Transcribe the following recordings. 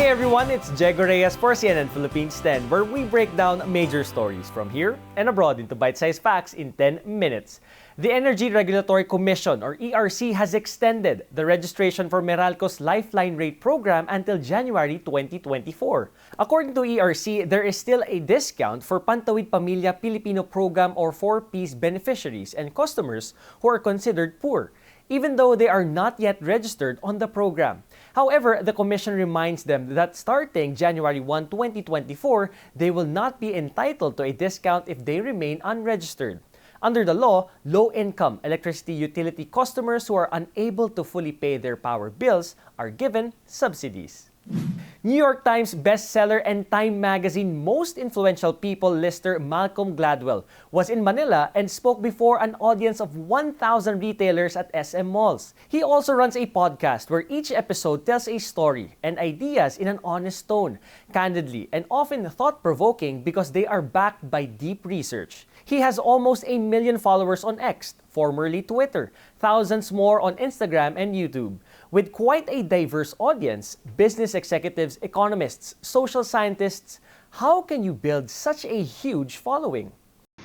Hey everyone, it's Jego Reyes for CNN Philippines 10, where we break down major stories from here and abroad into bite-sized facts in 10 minutes. The Energy Regulatory Commission, or ERC, has extended the registration for Meralco's Lifeline rate program until January 2024. According to ERC, there is still a discount for Pantawid Pamilya Pilipino program or 4Ps beneficiaries and customers who are considered poor, even though they are not yet registered on the program. However, the Commission reminds them that starting January 1, 2024, they will not be entitled to a discount if they remain unregistered. Under the law, low-income electricity utility customers who are unable to fully pay their power bills are given subsidies. New York Times bestseller and Time Magazine Most Influential People lister Malcolm Gladwell was in Manila and spoke before an audience of 1,000 retailers at SM malls. He also runs a podcast where each episode tells a story and ideas in an honest tone, candidly, and often thought-provoking because they are backed by deep research. He has almost 1 million followers on X, formerly Twitter, thousands more on Instagram and YouTube. With quite a diverse audience, business executives, economists, social scientists, how can you build such a huge following?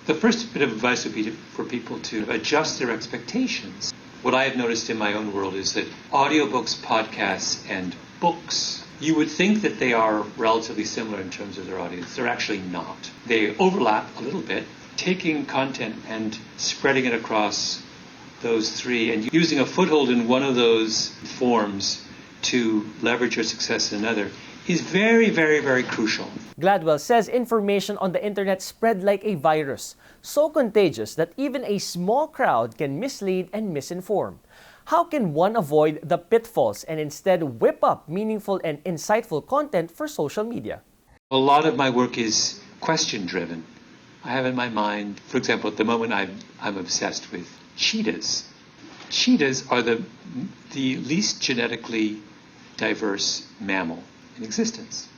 The first bit of advice would be for people to adjust their expectations. What I have noticed in my own world is that audiobooks, podcasts, and books, you would think that they are relatively similar in terms of their audience. They're actually not. They overlap a little bit. Taking content and spreading it across those three and using a foothold in one of those forms to leverage your success in another is very, very, very crucial. Gladwell says information on the internet spread like a virus, so contagious that even a small crowd can mislead and misinform. How can one avoid the pitfalls and instead whip up meaningful and insightful content for social media? A lot of my work is question-driven. I have in my mind, for example, at the moment I'm obsessed with cheetahs. Cheetahs are the least genetically diverse mammal in existence.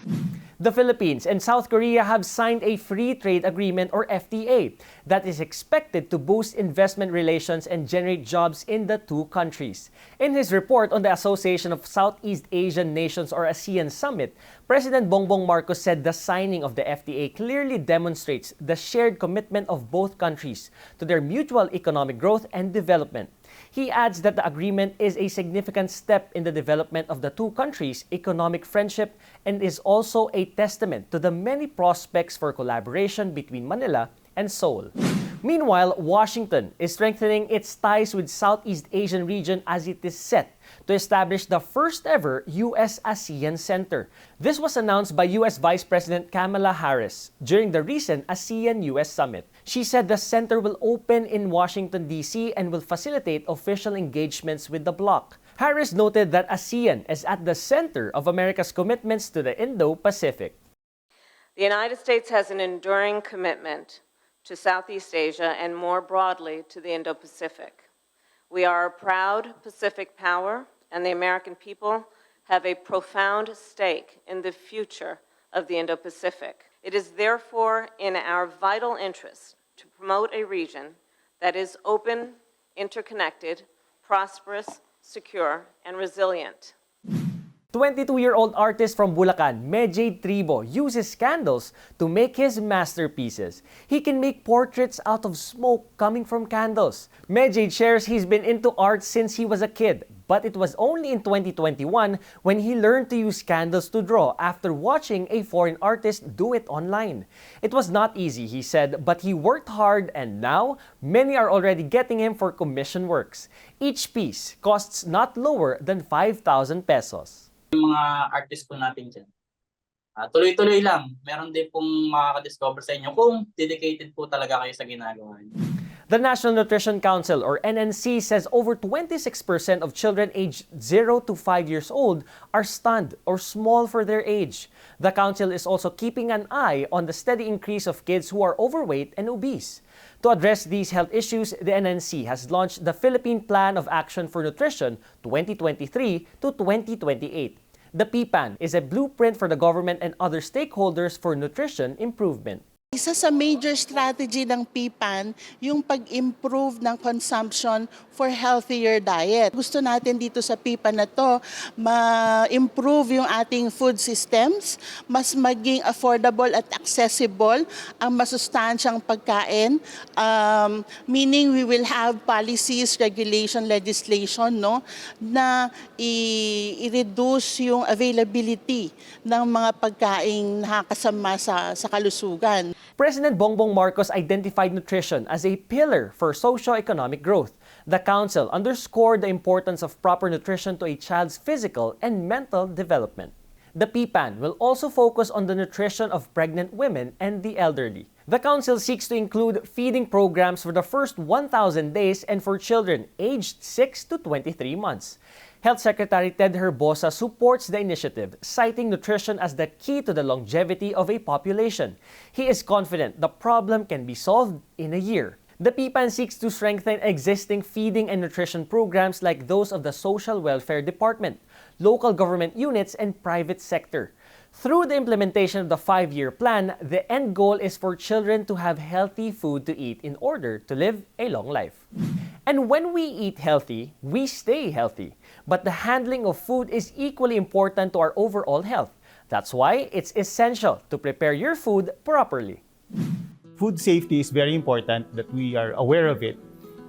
The Philippines and South Korea have signed a free trade agreement or FTA that is expected to boost investment relations and generate jobs in the two countries. In his report on the Association of Southeast Asian Nations or ASEAN Summit, President Bongbong Marcos said the signing of the FTA clearly demonstrates the shared commitment of both countries to their mutual economic growth and development. He adds that the agreement is a significant step in the development of the two countries' economic friendship and is also a testament to the many prospects for collaboration between Manila and Seoul. Meanwhile, Washington is strengthening its ties with Southeast Asian region as it is set to establish the first ever U.S. ASEAN Center. This was announced by U.S. Vice President Kamala Harris during the recent ASEAN-U.S. Summit. She said the center will open in Washington, D.C. and will facilitate official engagements with the bloc. Harris noted that ASEAN is at the center of America's commitments to the Indo-Pacific. The United States has an enduring commitment to Southeast Asia and more broadly to the Indo-Pacific. We are a proud Pacific power, and the American people have a profound stake in the future of the Indo-Pacific. It is therefore in our vital interest to promote a region that is open, interconnected, prosperous, secure, and resilient. 22-year-old artist from Bulacan, Mejade Tribo, uses candles to make his masterpieces. He can make portraits out of smoke coming from candles. Mejade shares he's been into art since he was a kid, but it was only in 2021 when he learned to use candles to draw after watching a foreign artist do it online. It was not easy, he said, but he worked hard and now many are already getting him for commission works. Each piece costs not lower than 5,000 pesos. Yung mga artist po natin dyan. Tuloy-tuloy lang. Meron din pong makaka-discover sa inyo kung dedicated po talaga kayo sa ginagawa niyo. The National Nutrition Council or NNC says over 26% of children aged 0 to 5 years old are stunned or small for their age. The council is also keeping an eye on the steady increase of kids who are overweight and obese. To address these health issues, the NNC has launched the Philippine Plan of Action for Nutrition 2023 to 2028. The PPAN is a blueprint for the government and other stakeholders for nutrition improvement. Isa sa major strategy ng PPAN, yung pag-improve ng consumption for healthier diet. Gusto natin dito sa PPAN na to, ma-improve yung ating food systems, mas maging affordable at accessible ang masustansyang pagkain. Meaning we will have policies, regulation, legislation, no, na i-reduce yung availability ng mga pagkaing nakakasama sa kalusugan. President Bongbong Marcos identified nutrition as a pillar for socio-economic growth. The council underscored the importance of proper nutrition to a child's physical and mental development. The PPAN will also focus on the nutrition of pregnant women and the elderly. The council seeks to include feeding programs for the first 1,000 days and for children aged 6 to 23 months. Health Secretary Ted Herbosa supports the initiative, citing nutrition as the key to the longevity of a population. He is confident the problem can be solved in a year. The PPAN seeks to strengthen existing feeding and nutrition programs like those of the Social Welfare Department, local government units, and private sector. Through the implementation of the 5-year plan, the end goal is for children to have healthy food to eat in order to live a long life. And when we eat healthy, we stay healthy. But the handling of food is equally important to our overall health. That's why it's essential to prepare your food properly. Food safety is very important that we are aware of it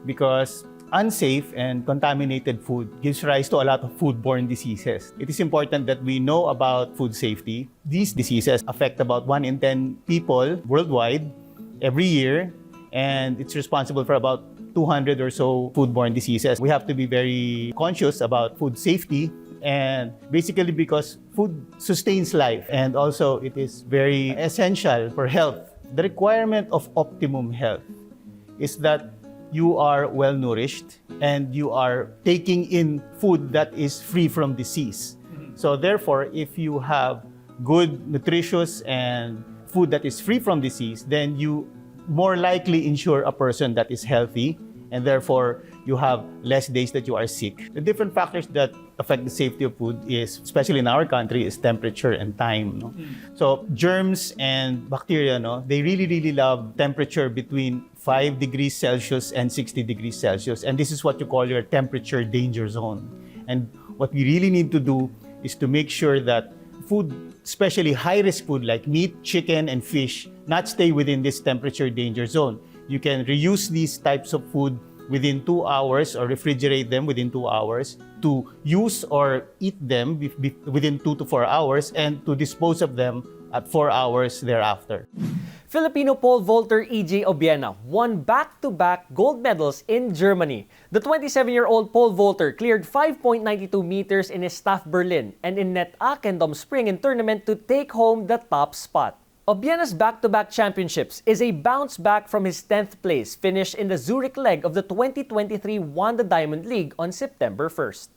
because unsafe and contaminated food gives rise to a lot of foodborne diseases. It is important that we know about food safety. These diseases affect about 1 in 10 people worldwide every year, and it's responsible for about 200 or so foodborne diseases. We have to be very conscious about food safety, and basically because food sustains life and also it is very essential for health. The requirement of optimum health is that you are well nourished and you are taking in food that is free from disease. So therefore, if you have good, nutritious and food that is free from disease, then you more likely ensure a person that is healthy, and therefore you have less days that you are sick. The different factors that affect the safety of food is, especially in our country, is temperature and time. No? So germs and bacteria, no, they really love temperature between 5 degrees Celsius and 60 degrees Celsius. And this is what you call your temperature danger zone. And what we really need to do is to make sure that food, especially high-risk food like meat, chicken, and fish, not stay within this temperature danger zone. You can reuse these types of food within 2 hours or refrigerate them within 2 hours, to use or eat them within 2 to 4 hours, and to dispose of them at 4 hours thereafter. Filipino pole vaulter E.J. Obiena won back-to-back gold medals in Germany. The 27-year-old pole vaulter cleared 5.92 meters in his staff Berlin and in Net Akendom Springen tournament to take home the top spot. Obiena's back-to-back championships is a bounce back from his 10th place finish in the Zurich leg of the 2023 Wanda Diamond League on September 1st.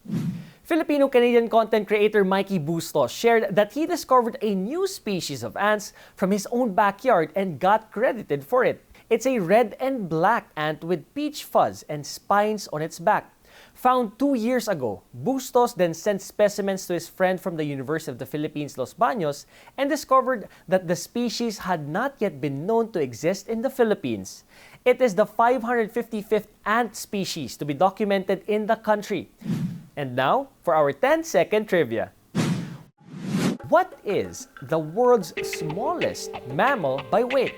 Filipino-Canadian content creator Mikey Bustos shared that he discovered a new species of ants from his own backyard and got credited for it. It's a red and black ant with peach fuzz and spines on its back. Found 2 years ago, Bustos then sent specimens to his friend from the University of the Philippines, Los Baños, and discovered that the species had not yet been known to exist in the Philippines. It is the 555th ant species to be documented in the country. And now, for our 10-second trivia. What is the world's smallest mammal by weight?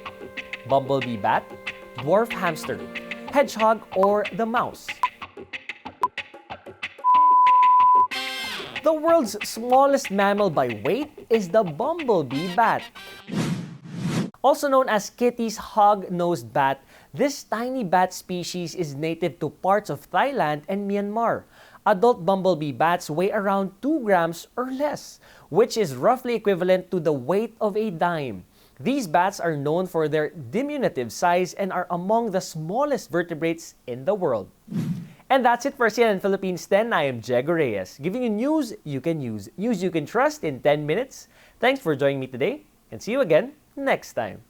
Bumblebee bat, dwarf hamster, hedgehog, or the mouse? The world's smallest mammal by weight is the bumblebee bat. Also known as Kitty's hog-nosed bat, this tiny bat species is native to parts of Thailand and Myanmar. Adult bumblebee bats weigh around 2 grams or less, which is roughly equivalent to the weight of a dime. These bats are known for their diminutive size and are among the smallest vertebrates in the world. And that's it for ASEAN Philippines 10. I am Jego Reyes, giving you news you can use, news you can trust in 10 minutes. Thanks for joining me today, and see you again next time.